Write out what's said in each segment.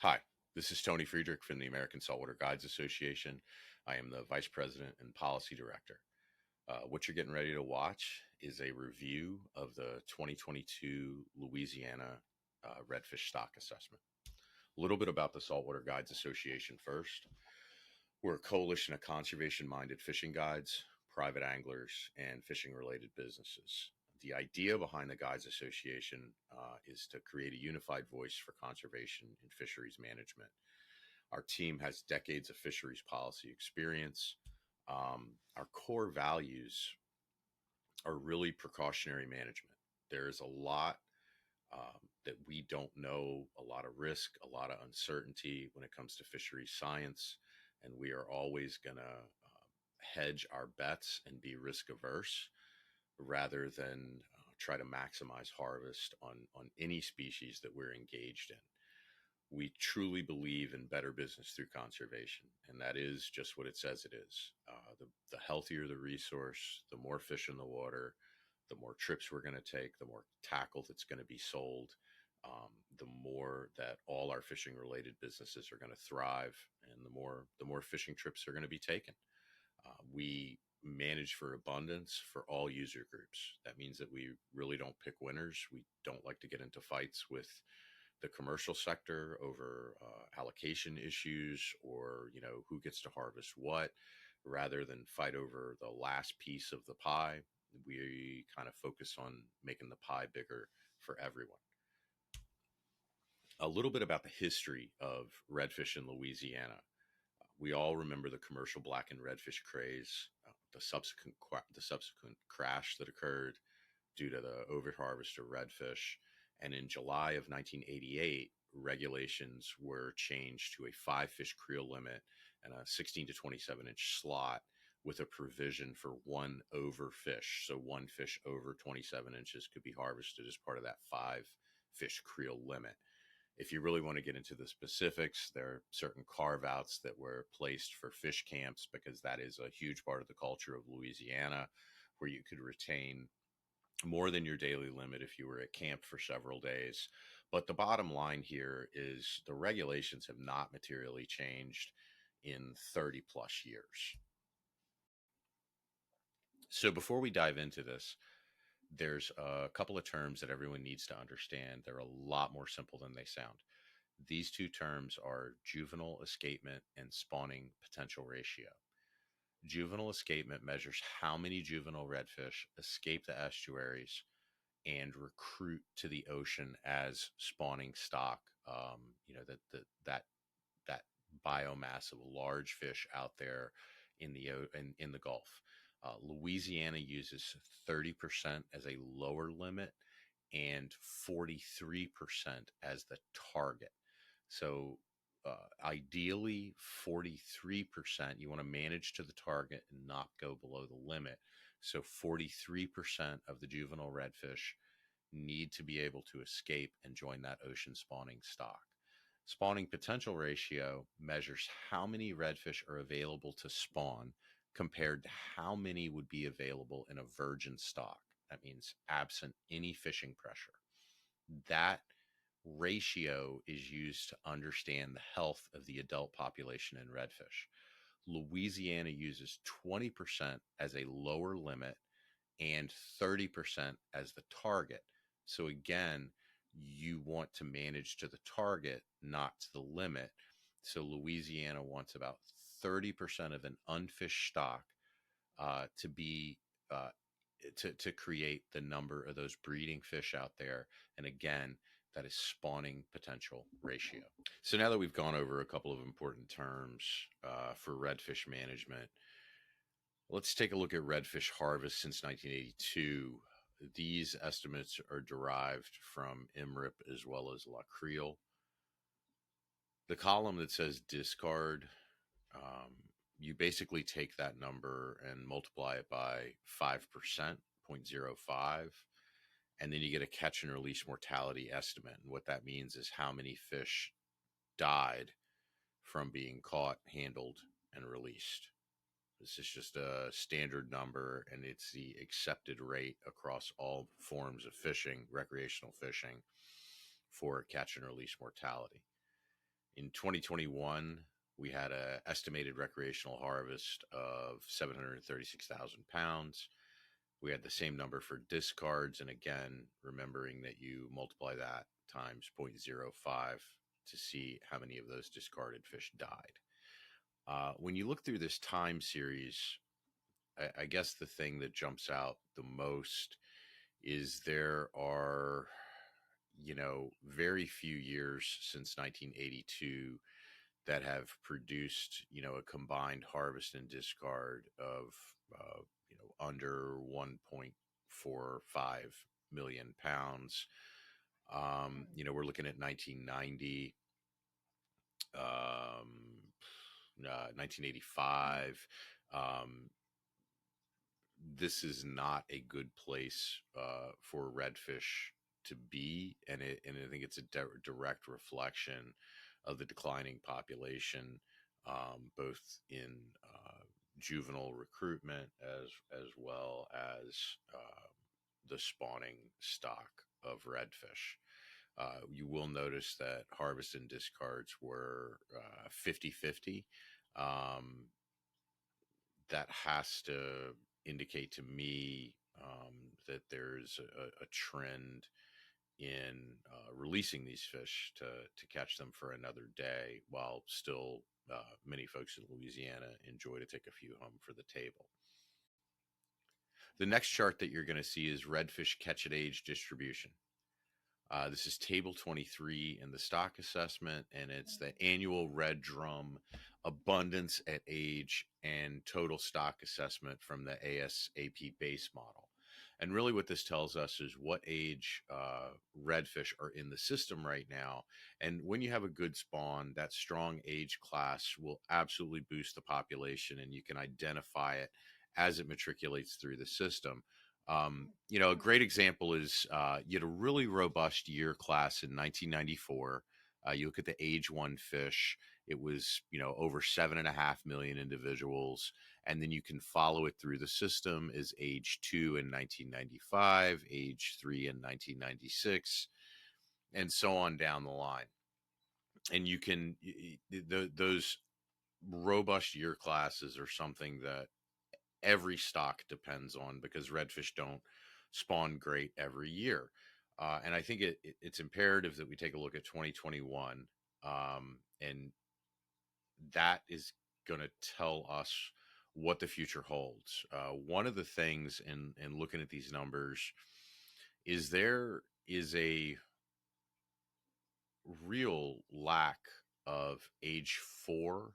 Hi, this is Tony Friedrich from the American Saltwater Guides Association. I am the Vice President and Policy Director. What you're getting ready to watch is a review of the 2022 Louisiana Redfish Stock Assessment. A little bit about the Saltwater Guides Association first. We're a coalition of conservation-minded fishing guides, private anglers, and fishing-related businesses. The idea behind the Guides Association is to create a unified voice for conservation and fisheries management. Our team has decades of fisheries policy experience. Our core values are really precautionary management. There's a lot that we don't know, a lot of risk, a lot of uncertainty when it comes to fisheries science, and we are always going to hedge our bets and be risk averse rather than try to maximize harvest on any species that we're engaged in. We truly believe in better business through conservation, and that is just what it says it is. The healthier the resource, the more fish in the water, the more trips we're going to take, the more tackle that's going to be sold, the more that all our fishing related businesses are going to thrive, and the more fishing trips are going to be taken. We manage for abundance for all user groups. That means that we really don't pick winners. We don't like to get into fights with the commercial sector over allocation issues or who gets to harvest what, rather than fight over the last piece of the pie. We kind of focus on making the pie bigger for everyone. A little bit about the history of redfish in Louisiana. We all remember the commercial blackened redfish craze, the subsequent crash that occurred due to the overharvest of redfish. And in July of 1988, regulations were changed to a 5 fish creel limit and a 16 to 27 inch slot with a provision for one overfish. So one fish over 27 inches could be harvested as part of that 5 fish creel limit. If you really want to get into the specifics, there are certain carve outs that were placed for fish camps because that is a huge part of the culture of Louisiana, where you could retain more than your daily limit if you were at camp for several days. But the bottom line here is the regulations have not materially changed in 30 plus years. So before we dive into this, there's a couple of terms that everyone needs to understand. They're a lot more simple than they sound. These two terms are juvenile escapement and spawning potential ratio. Juvenile escapement measures how many juvenile redfish escape the estuaries and recruit to the ocean as spawning stock. That that biomass of large fish out there in the Gulf. Louisiana uses 30% as a lower limit and 43% as the target. So ideally 43%, you want to manage to the target and not go below the limit. So 43% of the juvenile redfish need to be able to escape and join that ocean spawning stock. Spawning potential ratio measures how many redfish are available to spawn compared to how many would be available in a virgin stock. That means absent any fishing pressure. That ratio is used to understand the health of the adult population in redfish. Louisiana uses 20% as a lower limit and 30% as the target. So again, you want to manage to the target, not to the limit. So Louisiana wants about 30% of an unfished stock to be to create the number of those breeding fish out there. And again, that is spawning potential ratio. So now that we've gone over a couple of important terms for redfish management, let's take a look at redfish harvest since 1982. These estimates are derived from MRIP as well as La Creel. The column that says discard, you basically take that number and multiply it by 5%, 0.05, and then you get a catch and release mortality estimate. And what that means is how many fish died from being caught, handled, and released. This is just a standard number, and it's the accepted rate across all forms of fishing, recreational fishing, for catch and release mortality. In 2021, we had an estimated recreational harvest of 736,000 pounds. We had the same number for discards. And again, remembering that you multiply that times 0.05 to see how many of those discarded fish died. When you look through this time series, I guess the thing that jumps out the most is there are, very few years since 1982 that have produced, a combined harvest and discard of, under 1.45 million pounds. We're looking at 1990, 1985. Um, this is not a good place for redfish to be, and I think it's a direct reflection of the declining population, both in juvenile recruitment as well as the spawning stock of redfish. You will notice that harvest and discards were 50-50. Um, that has to indicate to me that there's a trend in releasing these fish to catch them for another day, while still many folks in Louisiana enjoy to take a few home for the table. The next chart that you're going to see is redfish catch at age distribution. This is table 23 in the stock assessment, and it's the annual red drum abundance at age and total stock assessment from the ASAP base model. And really what this tells us is what age redfish are in the system right now. And when you have a good spawn, that strong age class will absolutely boost the population, and you can identify it as it matriculates through the system. A great example is you had a really robust year class in 1994. You look at the age one fish, it was, over 7.5 million individuals. And then you can follow it through the system as age two in 1995, age three in 1996, and so on down the line. And you can, those robust year classes are something that every stock depends on, because redfish don't spawn great every year. And I think it's imperative that we take a look at 2021. And that is going to tell us what the future holds. One of the things in looking at these numbers is there is a real lack of age four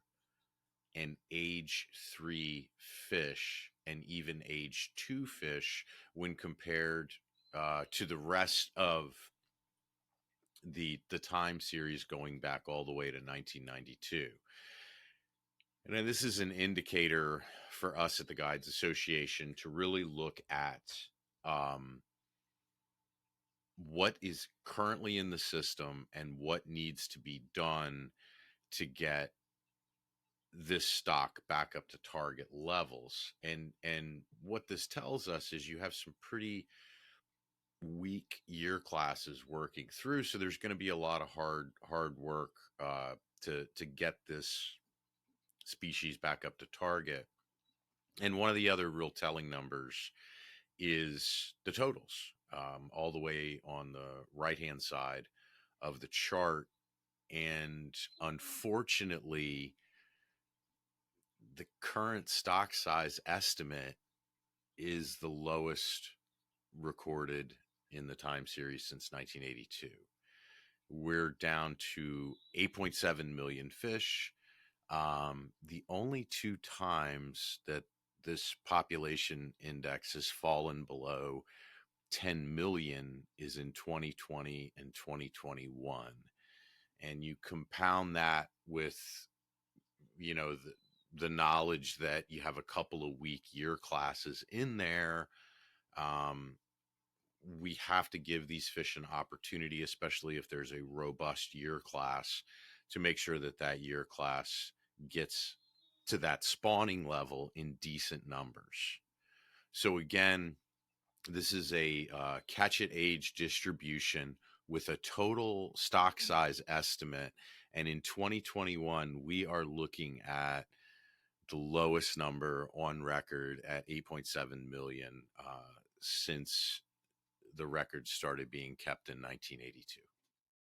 and age three fish, and even age two fish, when compared to the rest of the time series going back all the way to 1992. And then this is an indicator for us at the Guides Association to really look at what is currently in the system and what needs to be done to get this stock back up to target levels. And what this tells us is you have some pretty weak year classes working through, so there's going to be a lot of hard work to get this species back up to target. And one of the other real telling numbers is the totals, all the way on the right hand side of the chart. And unfortunately, the current stock size estimate is the lowest recorded in the time series since 1982. We're down to 8.7 million fish. The only two times that this population index has fallen below 10 million is in 2020 and 2021. And you compound that with, the knowledge that you have a couple of weak year classes in there. We have to give these fish an opportunity, especially if there's a robust year class, to make sure that that year class gets to that spawning level in decent numbers. So again, this is a catch at age distribution with a total stock size estimate. And in 2021, we are looking at the lowest number on record at 8.7 million since the record started being kept in 1982.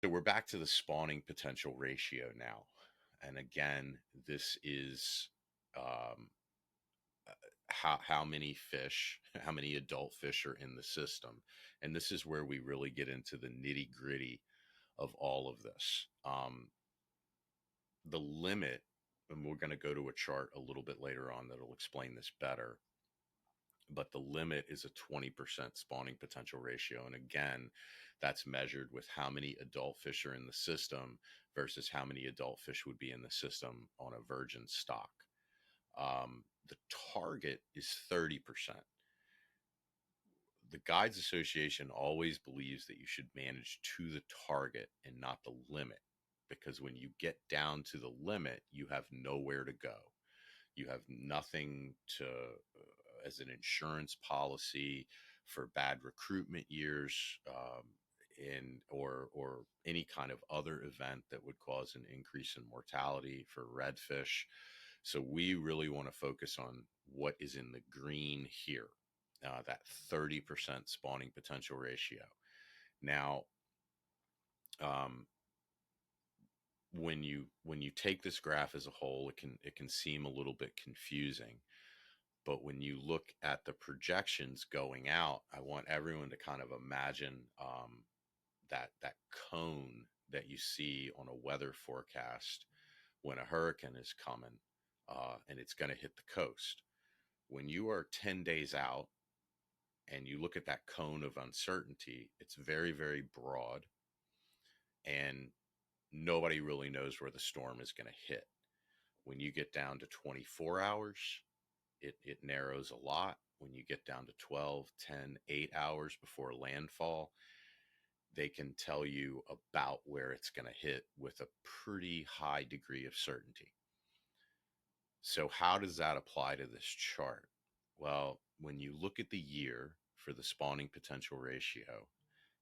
So we're back to the spawning potential ratio now. And again, this is um, how many fish, how many adult fish are in the system. And this is where we really get into the nitty gritty of all of this. The limit, and we're going to go to a chart a little bit later on that'll explain this better, but the limit is a 20% spawning potential ratio. And again, that's measured with how many adult fish are in the system versus how many adult fish would be in the system on a virgin stock. The target is 30%. The Guides Association always believes that you should manage to the target and not the limit, because when you get down to the limit, you have nowhere to go. You have nothing to, as an insurance policy for bad recruitment years, or any kind of other event that would cause an increase in mortality for redfish. So we really want to focus on what is in the green here, that 30% spawning potential ratio. Now, um, when you take this graph as a whole, it can seem a little bit confusing. But when you look at the projections going out, I want everyone to kind of imagine that cone that you see on a weather forecast when a hurricane is coming, and it's going to hit the coast. When you are 10 days out and you look at that cone of uncertainty, it's very, very broad, and nobody really knows where the storm is going to hit. When you get down to 24 hours, it narrows a lot. When you get down to 12, 10, 8 hours before landfall, they can tell you about where it's going to hit with a pretty high degree of certainty. So how does that apply to this chart? Well, when you look at the year for the spawning potential ratio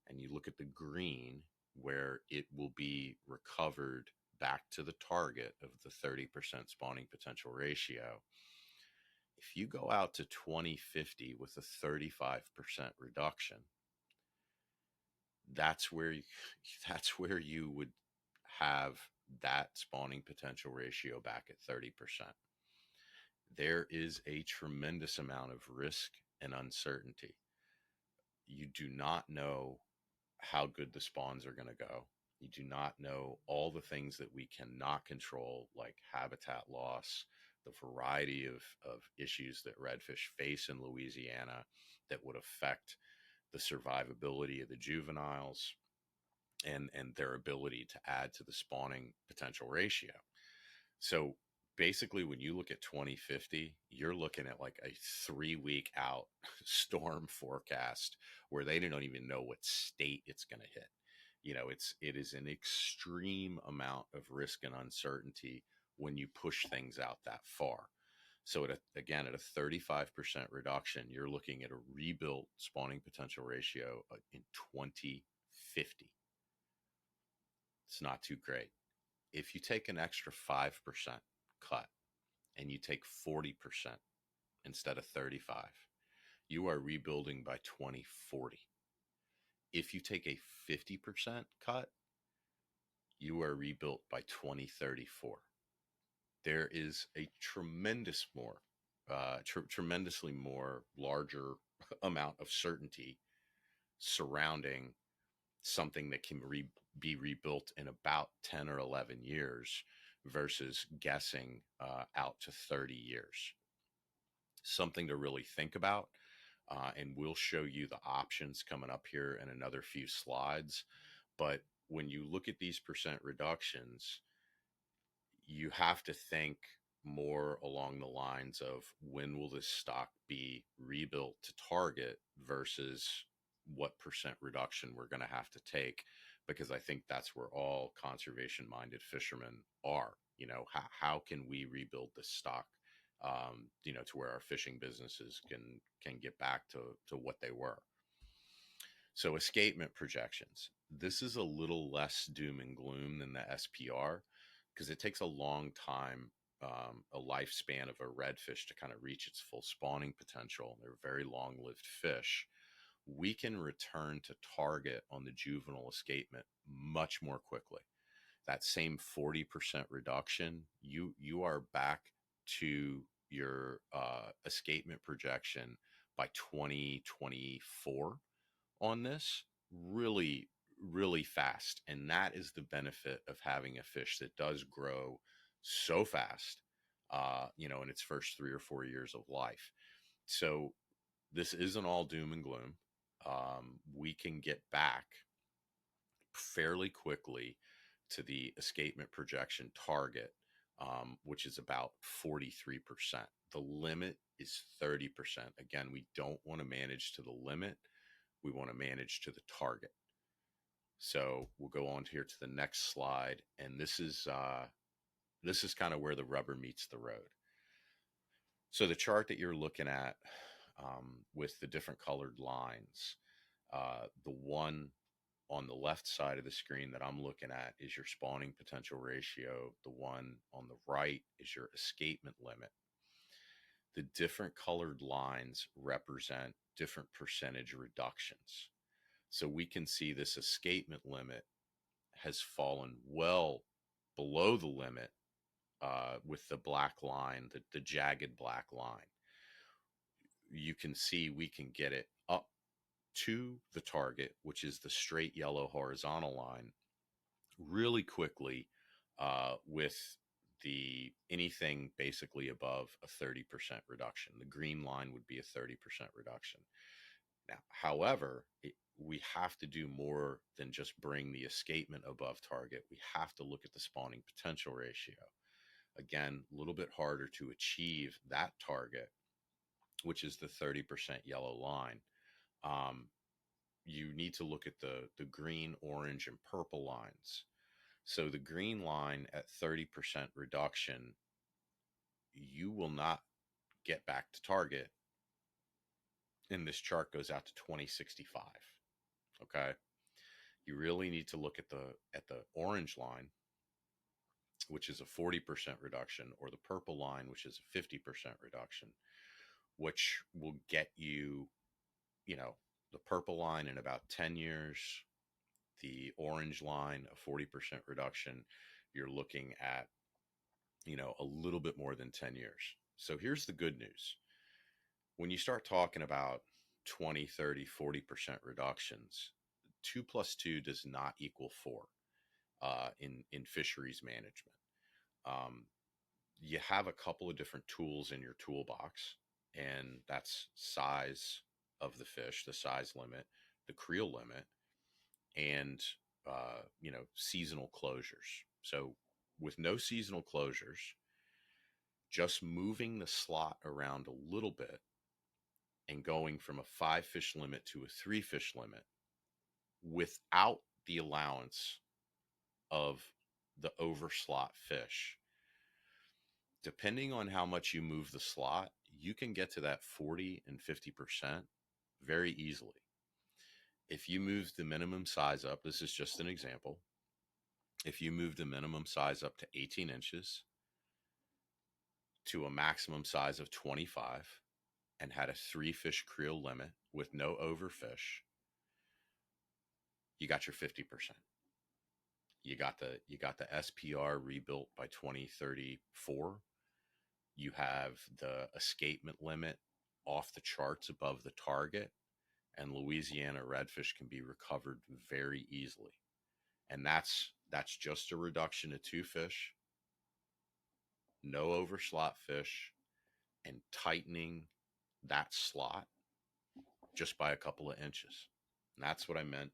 and you look at the green where it will be recovered back to the target of the 30% spawning potential ratio, if you go out to 2050 with a 35% reduction, that's where you, that's where you would have that spawning potential ratio back at 30%. There is a tremendous amount of risk and uncertainty. You do not know how good the spawns are going to go. You do not know all the things that we cannot control, like habitat loss, the variety of issues that redfish face in Louisiana that would affect the survivability of the juveniles and their ability to add to the spawning potential ratio. So basically, when you look at 2050, you're looking at like a 3 week out storm forecast where they don't even know what state it's going to hit. It is an extreme amount of risk and uncertainty when you push things out that far. So again, at a 35% reduction, you're looking at a rebuilt spawning potential ratio in 2050. It's not too great. If you take an extra 5% cut and you take 40% instead of 35, you are rebuilding by 2040. If you take a 50% cut, you are rebuilt by 2034. There is a tremendously more larger amount of certainty surrounding something that can be rebuilt in about 10 or 11 years versus guessing out to 30 years. Something to really think about. And we'll show you the options coming up here in another few slides. But when you look at these percent reductions, you have to think more along the lines of when will this stock be rebuilt to target versus what percent reduction we're going to have to take, because I think that's where all conservation minded fishermen are. How can we rebuild this stock, to where our fishing businesses can get back to what they were. So escapement projections. This is a little less doom and gloom than the SPR because it takes a long time, a lifespan of a redfish to kind of reach its full spawning potential. They're very long lived fish. We can return to target on the juvenile escapement much more quickly. That same 40% reduction, you are back to your escapement projection by 2024 on this really, really fast. And that is the benefit of having a fish that does grow so fast, in its first 3 or 4 years of life. So this isn't all doom and gloom. We can get back fairly quickly to the escapement projection target, which is about 43%. The limit is 30%. Again, we don't want to manage to the limit. We want to manage to the target. So we'll go on here to the next slide, and this is kind of where the rubber meets the road. So the chart that you're looking at, with the different colored lines, the one on the left side of the screen that I'm looking at is your spawning potential ratio. The one on the right is your escapement limit. The different colored lines represent different percentage reductions. So we can see this escapement limit has fallen well below the limit, with the black line, the jagged black line. You can see we can get it up to the target, which is the straight yellow horizontal line, really quickly, with the anything basically above a 30% reduction. The green line would be a 30% reduction. Now, however, we have to do more than just bring the escapement above target. We have to look at the spawning potential ratio. Again, a little bit harder to achieve that target, which is the 30% yellow line. You need to look at the green, orange, and purple lines. So the green line at 30% reduction, you will not get back to target. And this chart goes out to 2065. Okay. You really need to look at the orange line, which is a 40% reduction, or the purple line, which is a 50% reduction, which will get you, the purple line in about 10 years, the orange line, a 40% reduction. You're looking at, a little bit more than 10 years. So here's the good news. When you start talking about 20, 30, 40% reductions, 2 plus 2 does not equal 4, in fisheries management. Um, you have a couple of different tools in your toolbox, and that's size of the fish, the size limit, the creel limit, and seasonal closures. So with no seasonal closures, just moving the slot around a little bit and going from a 5 fish limit to a 3 fish limit without the allowance of the overslot fish, depending on how much you move the slot, you can get to that 40 and 50% very easily. If you move the minimum size up, this is just an example. If you move the minimum size up to 18 inches to a maximum size of 25 and had a 3 fish creel limit with no overfish, you got your 50%. You got the SPR rebuilt by 2034. You have the escapement limit off the charts above the target, and Louisiana redfish can be recovered very easily. And that's just a reduction of 2 fish, no overslot fish, and tightening that slot just by a couple of inches. And that's what I meant,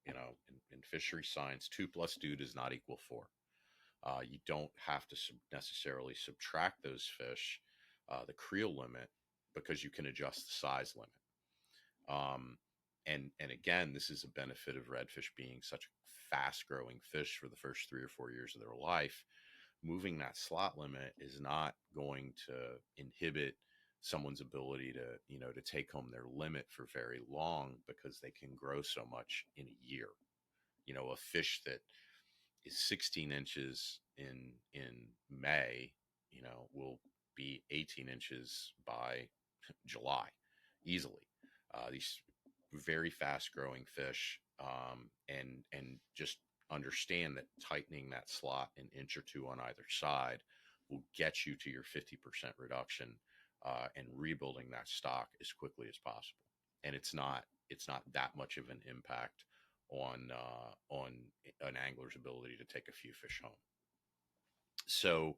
in fishery science. 2 plus 2 does not equal 4. You don't have to necessarily subtract those fish, the creel limit, because you can adjust the size limit. And again, this is a benefit of redfish being such a fast growing fish for the first 3 or 4 years of their life. Moving that slot limit is not going to inhibit someone's ability to take home their limit for very long, because they can grow so much in a year. A fish that is 16 inches in May, will be 18 inches by July easily. These very fast growing fish, and just understand that tightening that slot an inch or two on either side will get you to your 50% reduction, and rebuilding that stock as quickly as possible. And it's not that much of an impact on an angler's ability to take a few fish home. So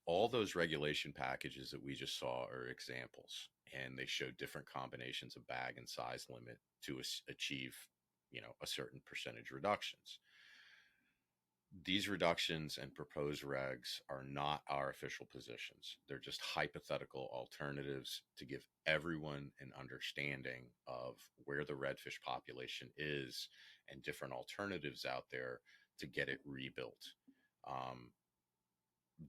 all those regulation packages that we just saw are examples, and they show different combinations of bag and size limit to achieve a certain percentage reductions. These reductions and proposed regs are not our official positions. They're just hypothetical alternatives to give everyone an understanding of where the redfish population is and different alternatives out there to get it rebuilt. Um,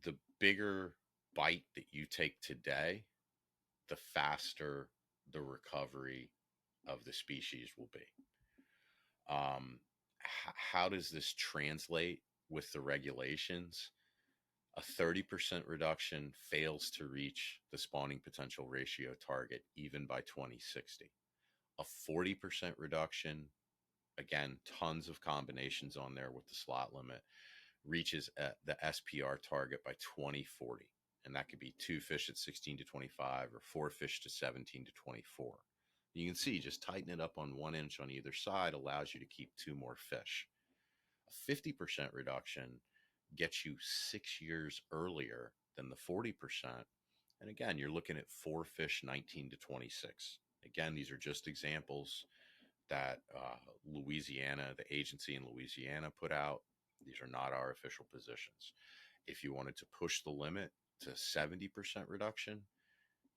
the bigger bite that you take today, the faster the recovery of the species will be. How does this translate with the regulations? A 30% reduction fails to reach the spawning potential ratio target even by 2060. A 40% reduction, again, tons of combinations on there with the slot limit, reaches the SPR target by 2040. And that could be 2 fish at 16 to 25 or 4 fish to 17 to 24. You can see just tighten it up on 1 inch on either side allows you to keep 2 more fish. A 50% reduction gets you 6 years earlier than the 40%. And again, you're looking at 4 fish 19 to 26. Again, these are just examples that Louisiana, the agency in Louisiana, put out. These are not our official positions. If you wanted to push the limit to 70% reduction,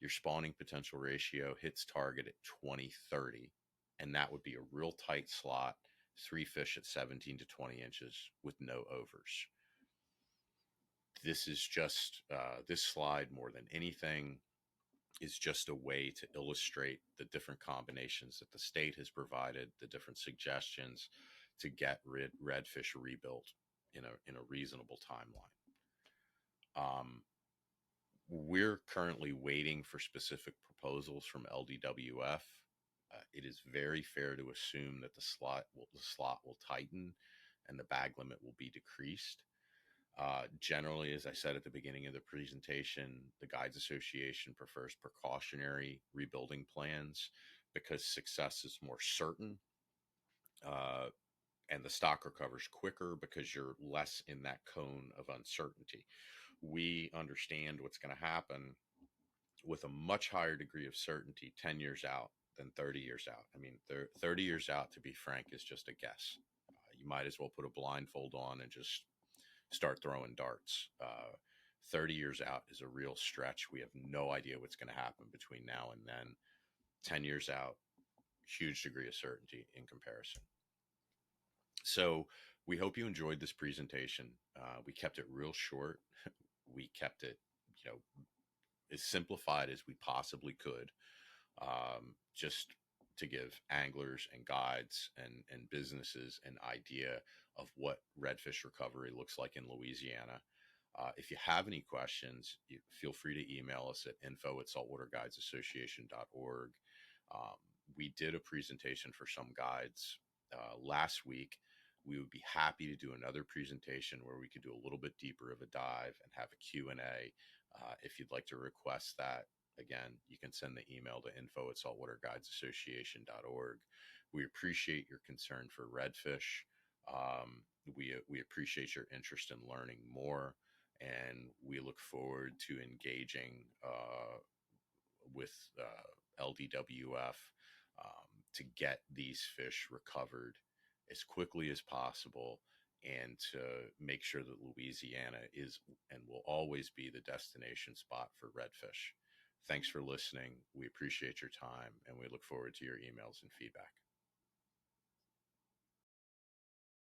your spawning potential ratio hits target at 2030. And that would be a real tight slot, 3 fish at 17 to 20 inches with no overs. This is just, this slide more than anything is just a way to illustrate the different combinations that the state has provided, the different suggestions to get redfish rebuilt in a reasonable timeline. We're currently waiting for specific proposals from LDWF. It is very fair to assume that the slot will tighten and the bag limit will be decreased. Generally, as I said at the beginning of the presentation, the Guides Association prefers precautionary rebuilding plans because success is more certain, and the stock recovers quicker because you're less in that cone of uncertainty. We understand what's going to happen with a much higher degree of certainty 10 years out than 30 years out. I mean, 30 years out, to be frank, is just a guess. You might as well put a blindfold on and just start throwing darts. 30 years out is a real stretch. We have no idea what's going to happen between now and then. 10 years out, huge degree of certainty in comparison. So we hope you enjoyed this presentation. We kept it real short. We kept it, as simplified as we possibly could, just to give anglers and guides and businesses an idea of what redfish recovery looks like in Louisiana. If you have any questions, feel free to email us at info@saltwaterguidesassociation.org. We did a presentation for some guides last week. We would be happy to do another presentation where we could do a little bit deeper of a dive and have a Q&A. If you'd like to request that, again, you can send the email to info@saltwaterguidesassociation.org. We appreciate your concern for redfish. We appreciate your interest in learning more, and we look forward to engaging with LDWF to get these fish recovered as quickly as possible and to make sure that Louisiana is and will always be the destination spot for redfish. Thanks for listening. We appreciate your time, and we look forward to your emails and feedback.